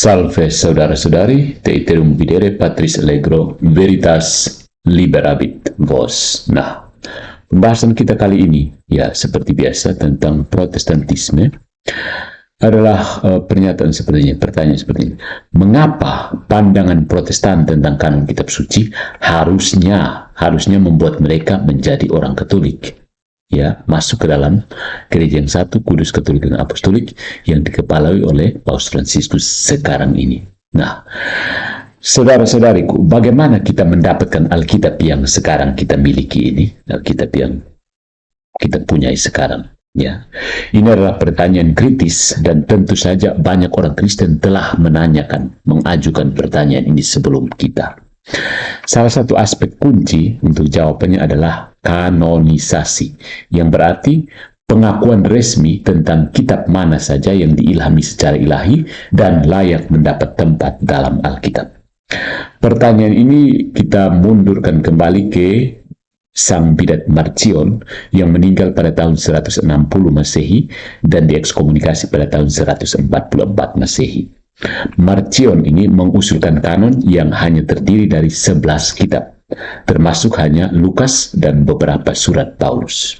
Salve saudara-saudari, te iterum videre Patris Allegro, Veritas Liberabit Vos. Nah, pembahasan kita kali ini, ya seperti biasa tentang Protestantisme, adalah pertanyaan seperti ini. Mengapa pandangan Protestan tentang kanon kitab suci harusnya membuat mereka menjadi orang Katolik? Ya, masuk ke dalam gereja yang satu, Kudus, Katolik, dan Apostolik yang dikepalai oleh Paus Fransiskus sekarang ini. Nah, saudara-saudariku, bagaimana kita mendapatkan Alkitab yang sekarang kita miliki ini, Alkitab yang kita punyai sekarang? Ya, ini adalah pertanyaan kritis dan tentu saja banyak orang Kristen telah mengajukan pertanyaan ini sebelum kita. Salah satu aspek kunci untuk jawabannya adalah kanonisasi, yang berarti pengakuan resmi tentang kitab mana saja yang diilhami secara ilahi dan layak mendapat tempat dalam Alkitab. Pertanyaan ini kita mundurkan kembali ke Sang Bidat Marcion yang meninggal pada tahun 160 Masehi dan diekskomunikasi pada tahun 144 Masehi. Marcion ini mengusulkan kanon yang hanya terdiri dari 11 kitab, termasuk hanya Lukas dan beberapa surat Paulus.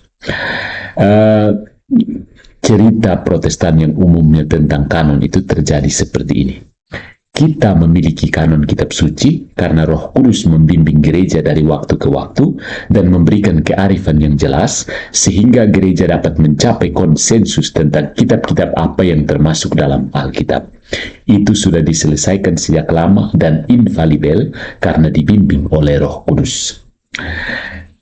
Cerita Protestan yang umumnya tentang kanon itu terjadi seperti ini. Kita memiliki kanon kitab suci karena Roh Kudus membimbing gereja dari waktu ke waktu dan memberikan kearifan yang jelas sehingga gereja dapat mencapai konsensus tentang kitab-kitab apa yang termasuk dalam Alkitab. Itu sudah diselesaikan sejak lama dan infalibel karena dibimbing oleh Roh Kudus.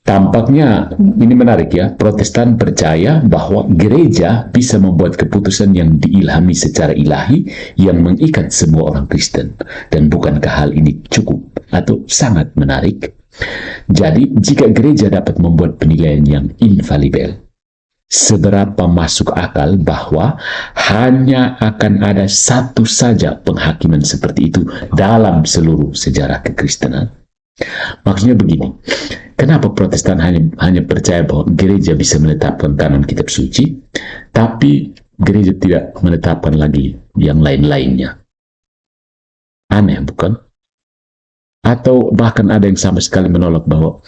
Tampaknya ini menarik ya, Protestan percaya bahwa gereja bisa membuat keputusan yang diilhami secara ilahi yang mengikat semua orang Kristen. Dan bukankah hal ini cukup atau sangat menarik? Jadi jika gereja dapat membuat penilaian yang infalibel, seberapa masuk akal bahwa hanya akan ada satu saja penghakiman seperti itu dalam seluruh sejarah kekristenan? Maksudnya begini, kenapa Protestan hanya percaya bahwa gereja bisa menetapkan kanon kitab suci, tapi gereja tidak menetapkan lagi yang lain-lainnya? Aneh, bukan? Atau bahkan ada yang sama sekali menolak bahwa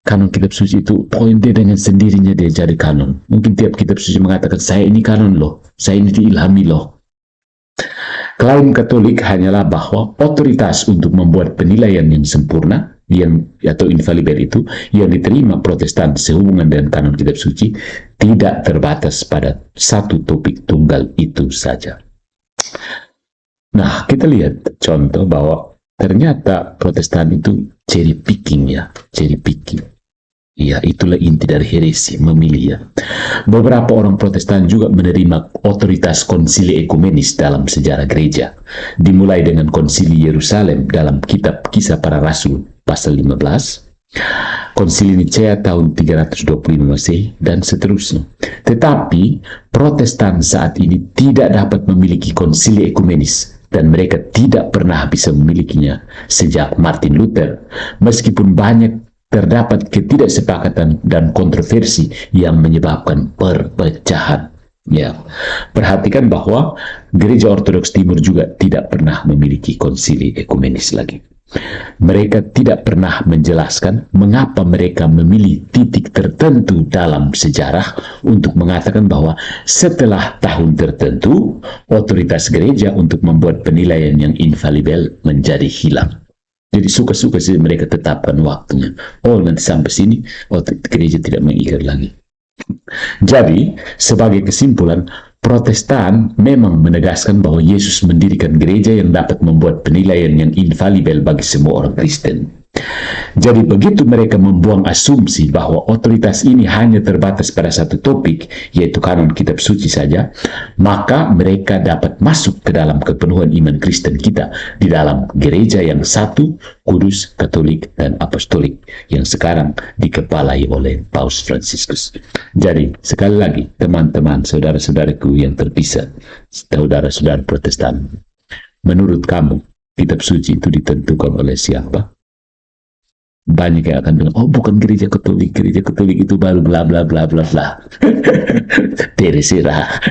kanon kitab suci itu poin dia dengan sendirinya dia jadi kanon. Mungkin tiap kitab suci mengatakan, saya ini kanon loh, saya ini diilhami loh. Klaim Katolik hanyalah bahwa otoritas untuk membuat penilaian yang sempurna atau infalibel itu yang diterima Protestan sehubungan dengan kanon kitab suci tidak terbatas pada satu topik tunggal itu saja. Nah, kita lihat contoh bahwa ternyata Protestan itu cherry picking. Ya, itulah inti dari heresi, memilih ya. Beberapa orang Protestan juga menerima otoritas konsili ekumenis dalam sejarah gereja. Dimulai dengan konsili Yerusalem dalam kitab Kisah Para Rasul pasal 15, konsili Nicea tahun 325 Masehi, dan seterusnya. Tetapi Protestan saat ini tidak dapat memiliki konsili ekumenis dan mereka tidak pernah bisa memilikinya sejak Martin Luther, meskipun banyak terdapat ketidaksepakatan dan kontroversi yang menyebabkan perpecahan. Ya, perhatikan bahwa Gereja Ortodoks Timur juga tidak pernah memiliki konsili ekumenis lagi. Mereka tidak pernah menjelaskan mengapa mereka memilih titik tertentu dalam sejarah untuk mengatakan bahwa setelah tahun tertentu, otoritas gereja untuk membuat penilaian yang infalibel menjadi hilang. Jadi suka-suka sih mereka tetapkan waktunya. Oh, nanti sampai sini, gereja tidak mengikat lagi. Jadi, sebagai kesimpulan, Protestan memang menegaskan bahwa Yesus mendirikan gereja yang dapat membuat penilaian yang infalibel bagi semua orang Kristen. Jadi begitu mereka membuang asumsi bahwa otoritas ini hanya terbatas pada satu topik, yaitu kanon kitab suci saja, maka mereka dapat masuk ke dalam kepenuhan iman Kristen kita di dalam gereja yang satu, Kudus, Katolik, dan Apostolik, yang sekarang dikepalai oleh Paus Fransiskus. Jadi sekali lagi, teman-teman, saudara-saudaraku yang terpisah, saudara-saudara Protestan, menurut kamu kitab suci itu ditentukan oleh siapa? Banyak yang akan bilang, oh bukan gereja Katolik itu baru bla bla bla bla bla. Terserah.